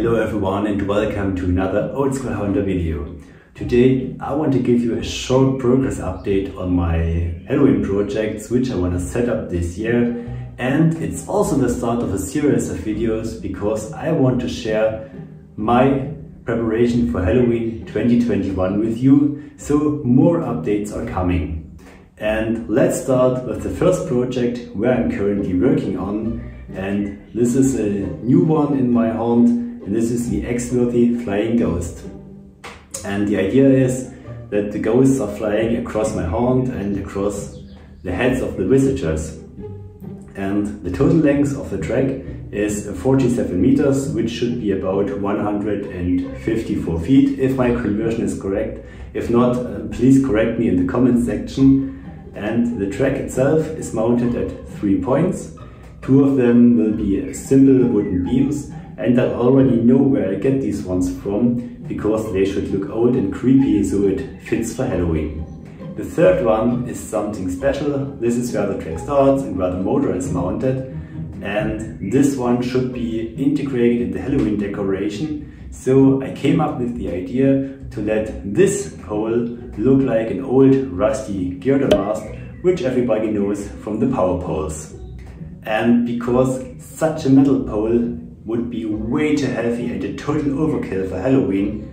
Hello everyone and welcome to another Old School Haunter video. Today I want to give you a short progress update on my Halloween projects which I want to set up this year, and it's also the start of a series of videos because I want to share my preparation for Halloween 2021 with you, so more updates are coming. And let's start with the first project where I'm currently working on, and this is a new one in my haunt, and this is the Axworthy Flying Ghost. And the idea is that the ghosts are flying across my haunt and across the heads of the visitors. And the total length of the track is 47 meters, which should be about 154 feet, if my conversion is correct. If not, please correct me in the comment section. And the track itself is mounted at 3 points. 2 of them will be simple wooden beams, and I already know where I get these ones from, because they should look old and creepy, so it fits for Halloween. The third one is something special. This is where the track starts and where the motor is mounted, and this one should be integrated in the Halloween decoration. So I came up with the idea to let this pole look like an old rusty girdermast, which everybody knows from the power poles. And because such a metal pole would be way too heavy and a total overkill for Halloween,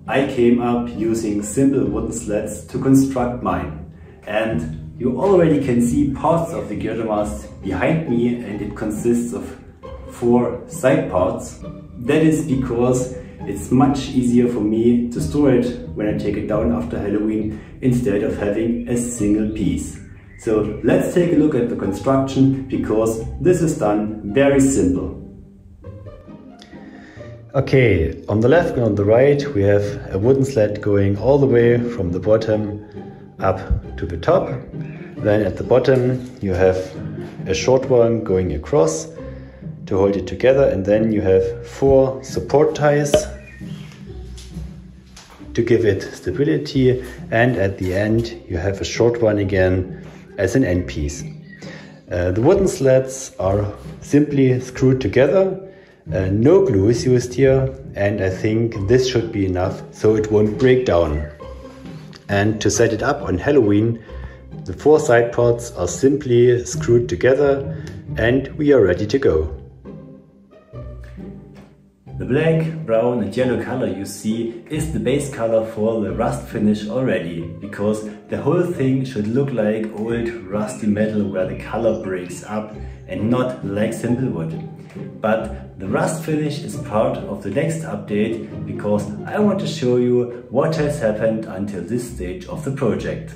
I came up using simple wooden slats to construct mine. And you already can see parts of the girdermast behind me, and it consists of 4 side parts. That is because it's much easier for me to store it when I take it down after Halloween instead of having a single piece. So let's take a look at the construction, because this is done very simple. Okay, on the left and on the right we have a wooden slat going all the way from the bottom up to the top. Then at the bottom you have a short one going across to hold it together, and then you have 4 support ties to give it stability, and at the end you have a short one again as an end piece. The wooden slats are simply screwed together. No glue is used here, and I think this should be enough so it won't break down. And to set it up on Halloween, the 4 side parts are simply screwed together and we are ready to go. The black, brown and yellow color you see is the base color for the rust finish already, because the whole thing should look like old rusty metal where the color breaks up and not like simple wood. But the rust finish is part of the next update, because I want to show you what has happened until this stage of the project.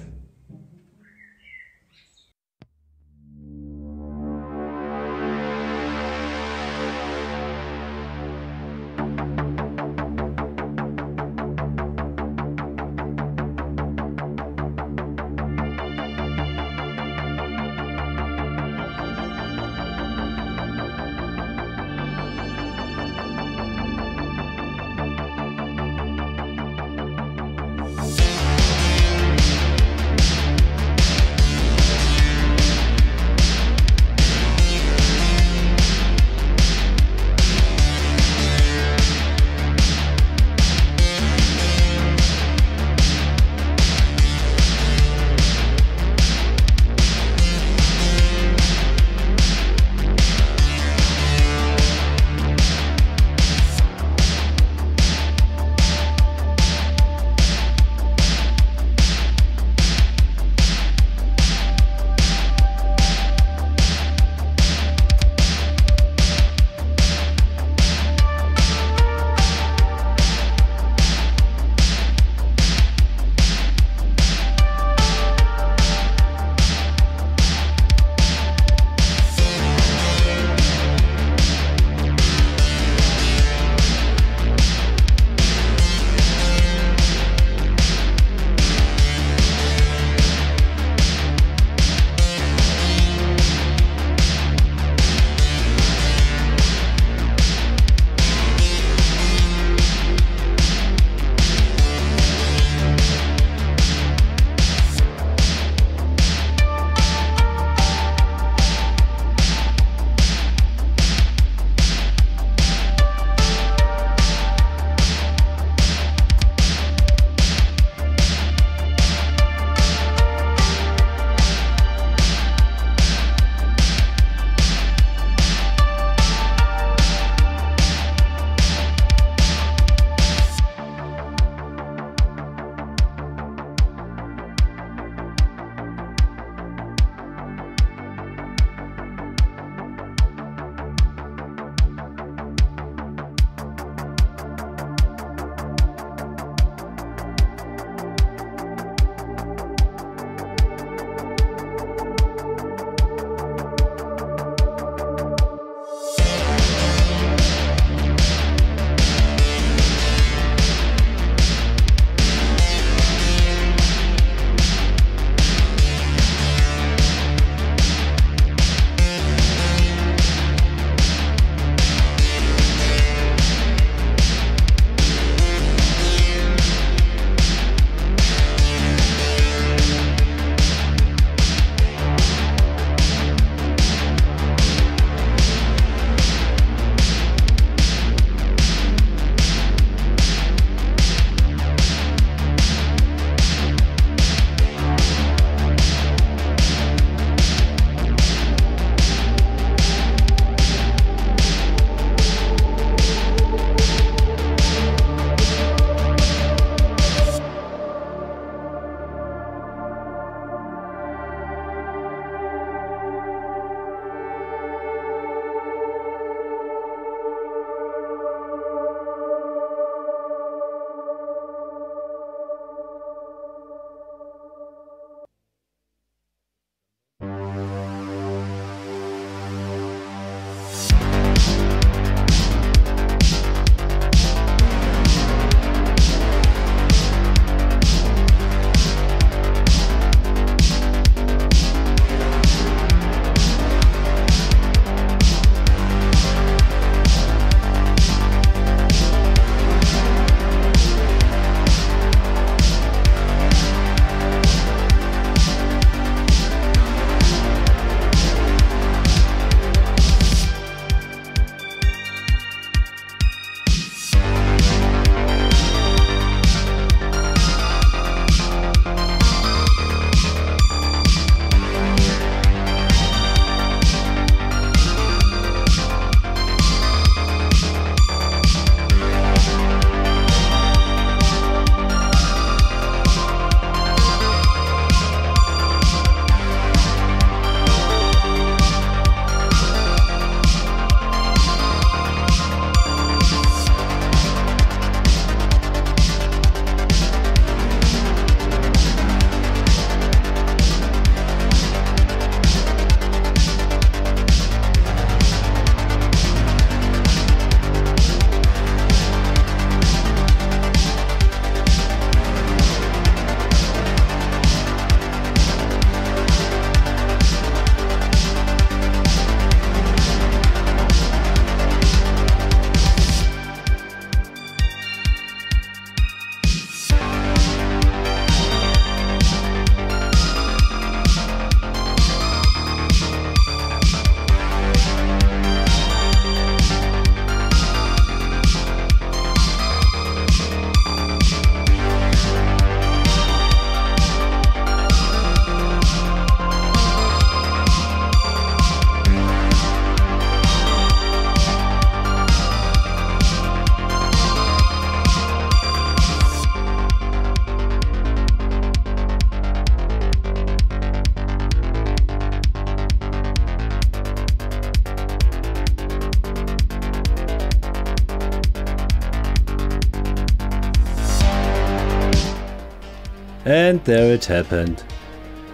And there it happened.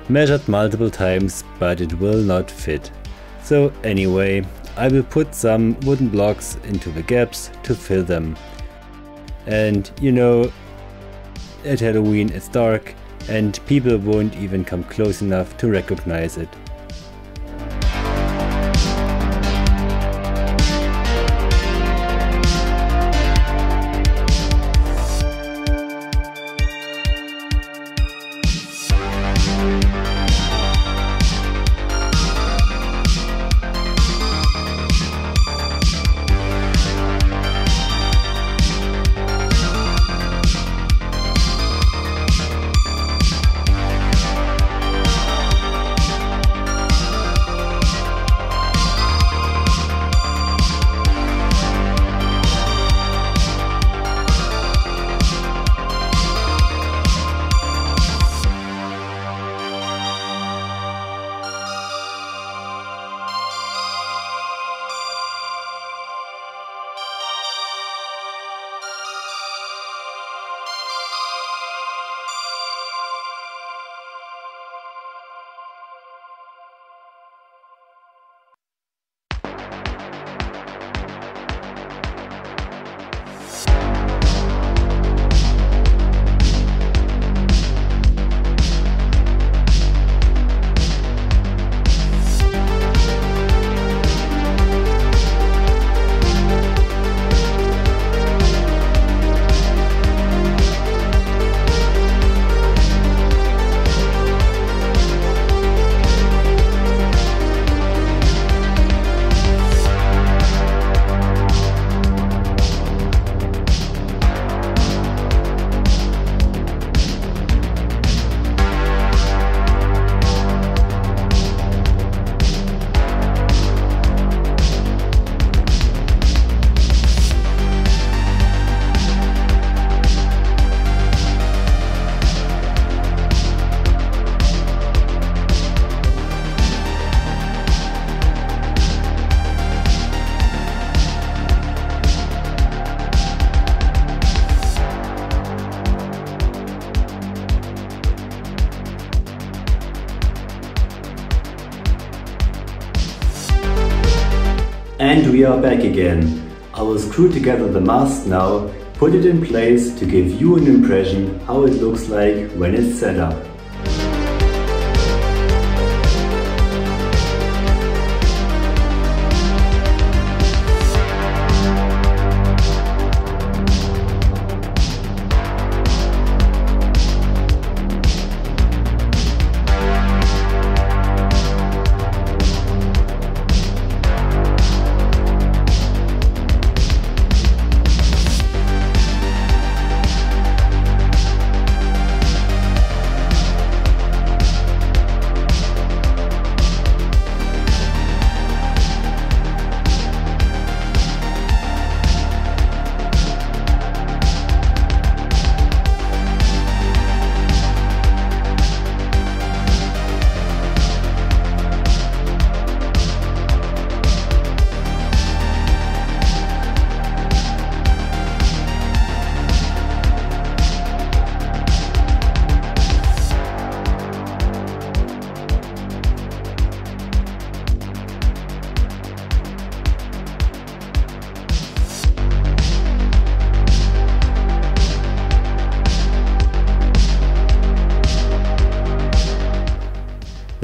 Measured multiple times, but it will not fit. So anyway, I will put some wooden blocks into the gaps to fill them. And you know, at Halloween it's dark and people won't even come close enough to recognize it. And we are back again. I will screw together the mast now, put it in place to give you an impression how it looks like when it's set up.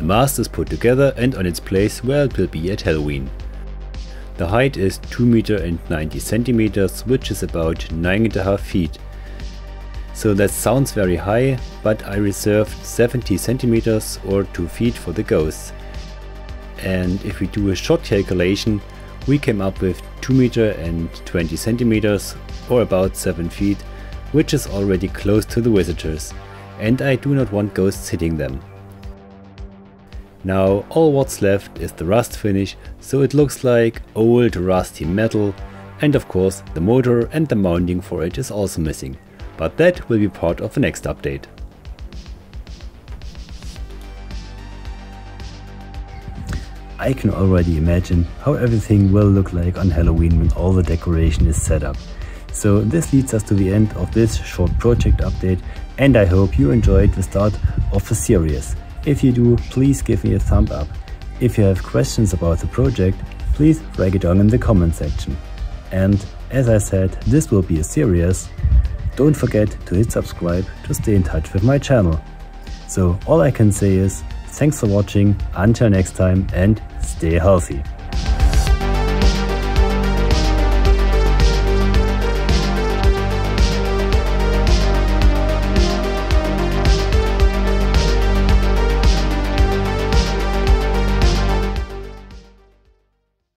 The mast is put together and on its place where it will be at Halloween. The height is 2 meters and 90 centimeters, which is about 9.5 feet. So that sounds very high, but I reserved 70 centimeters or 2 feet for the ghosts. And if we do a short calculation, we came up with 2 meters and 20 centimeters or about 7 feet, which is already close to the visitors, and I do not want ghosts hitting them. Now all what's left is the rust finish, so it looks like old rusty metal, and of course the motor and the mounting for it is also missing, but that will be part of the next update. I can already imagine how everything will look like on Halloween when all the decoration is set up. So this leads us to the end of this short project update, and I hope you enjoyed the start of the series. If you do, please give me a thumb up. If you have questions about the project, please write it down in the comment section. And as I said, this will be a series. Don't forget to hit subscribe to stay in touch with my channel. So all I can say is thanks for watching, until next time, and stay healthy.